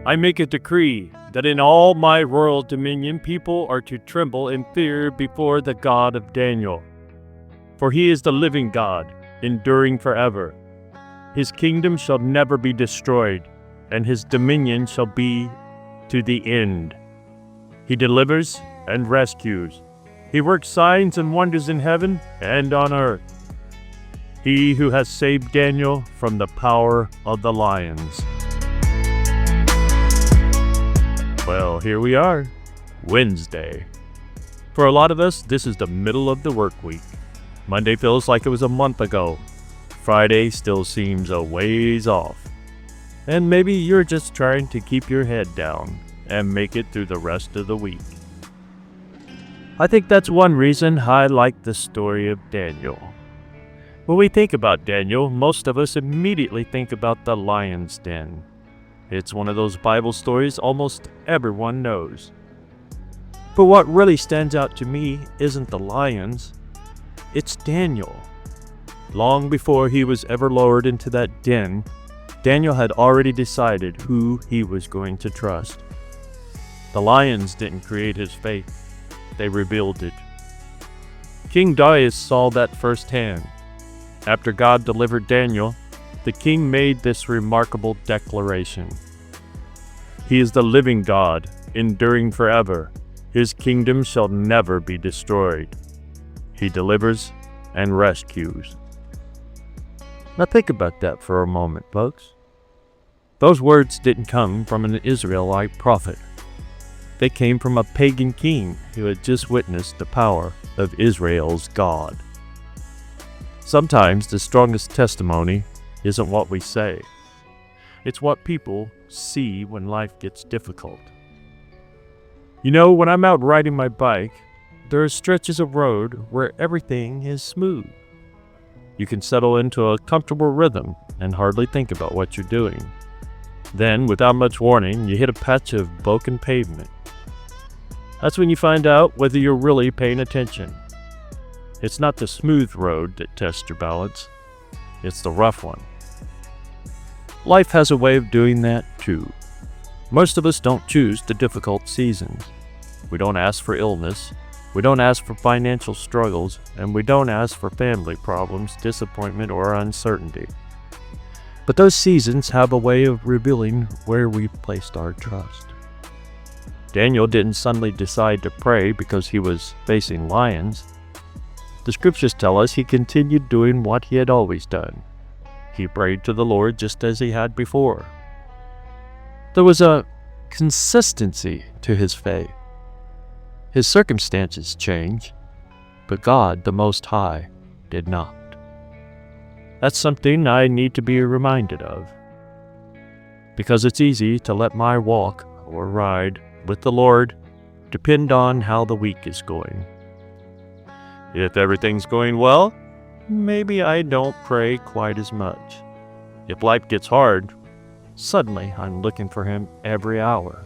I make a decree that in all my royal dominion people are to tremble in fear before the God of Daniel. For he is the living God, enduring forever. His kingdom shall never be destroyed, and his dominion shall be to the end. He delivers and rescues. He works signs and wonders in heaven and on earth. He who has saved Daniel from the power of the lions. Well, here we are, Wednesday. For a lot of us, this is the middle of the work week. Monday feels like it was a month ago. Friday still seems a ways off. And maybe you're just trying to keep your head down and make it through the rest of the week. I think that's one reason I like the story of Daniel. When we think about Daniel, most of us immediately think about the lion's den. It's one of those Bible stories almost everyone knows. But what really stands out to me isn't the lions, it's Daniel. Long before he was ever lowered into that den, Daniel had already decided who he was going to trust. The lions didn't create his faith, they revealed it. King Darius saw that firsthand. After God delivered Daniel, the king made this remarkable declaration. He is the living God, enduring forever. His kingdom shall never be destroyed. He delivers and rescues. Now think about that for a moment, folks. Those words didn't come from an Israelite prophet. They came from a pagan king who had just witnessed the power of Israel's God. Sometimes the strongest testimony isn't what we say. It's what people see when life gets difficult. You know, when I'm out riding my bike, there are stretches of road where everything is smooth. You can settle into a comfortable rhythm and hardly think about what you're doing. Then, without much warning, you hit a patch of broken pavement. That's when you find out whether you're really paying attention. It's not the smooth road that tests your balance, it's the rough one. Life has a way of doing that too. Most of us don't choose the difficult seasons. We don't ask for illness, we don't ask for financial struggles, and we don't ask for family problems, disappointment, or uncertainty. But those seasons have a way of revealing where we've placed our trust. Daniel didn't suddenly decide to pray because he was facing lions. The scriptures tell us he continued doing what he had always done. He prayed to the Lord just as he had before. There was a consistency to his faith. His circumstances changed, but God, the Most High, did not. That's something I need to be reminded of, because it's easy to let my walk or ride with the Lord depend on how the week is going. If everything's going well, maybe I don't pray quite as much. If life gets hard, suddenly I'm looking for Him every hour.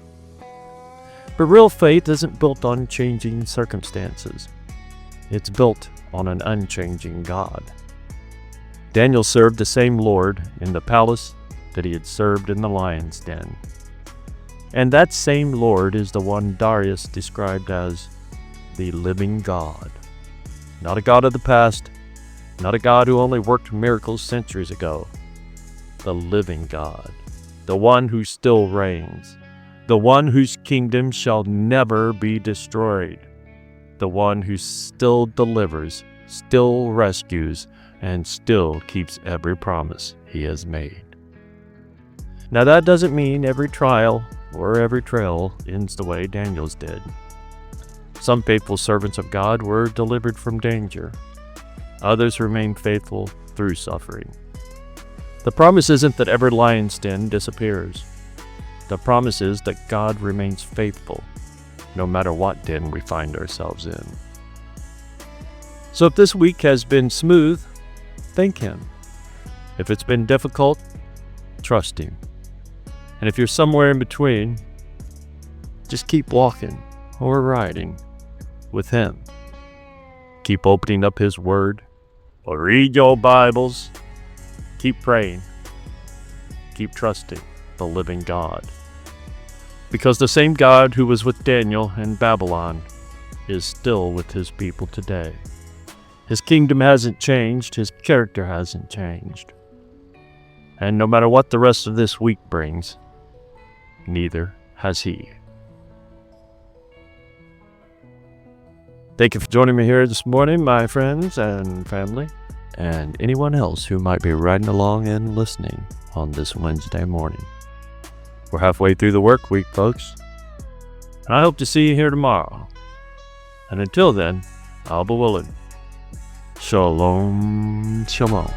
But real faith isn't built on changing circumstances. It's built on an unchanging God. Daniel served the same Lord in the palace that he had served in the lion's den. And that same Lord is the one Darius described as the living God. Not a God of the past, not a God who only worked miracles centuries ago. The living God, the one who still reigns, the one whose kingdom shall never be destroyed, the one who still delivers, still rescues, and still keeps every promise he has made. Now that doesn't mean every trial or every trail ends the way Daniel's did. Some faithful servants of God were delivered from danger. Others remained faithful through suffering. The promise isn't that every lion's den disappears. The promise is that God remains faithful, no matter what den we find ourselves in. So if this week has been smooth, thank Him. If it's been difficult, trust Him. And if you're somewhere in between, just keep walking or riding with Him. Keep opening up His Word, or read your Bibles. Keep praying. Keep trusting the living God. Because the same God who was with Daniel in Babylon is still with his people today. His kingdom hasn't changed, his character hasn't changed. And no matter what the rest of this week brings, neither has he. Thank you for joining me here this morning, my friends and family, and anyone else who might be riding along and listening on this Wednesday morning. We're halfway through the work week, folks, and I hope to see you here tomorrow. And until then, I'll be willing. Shalom, shalom.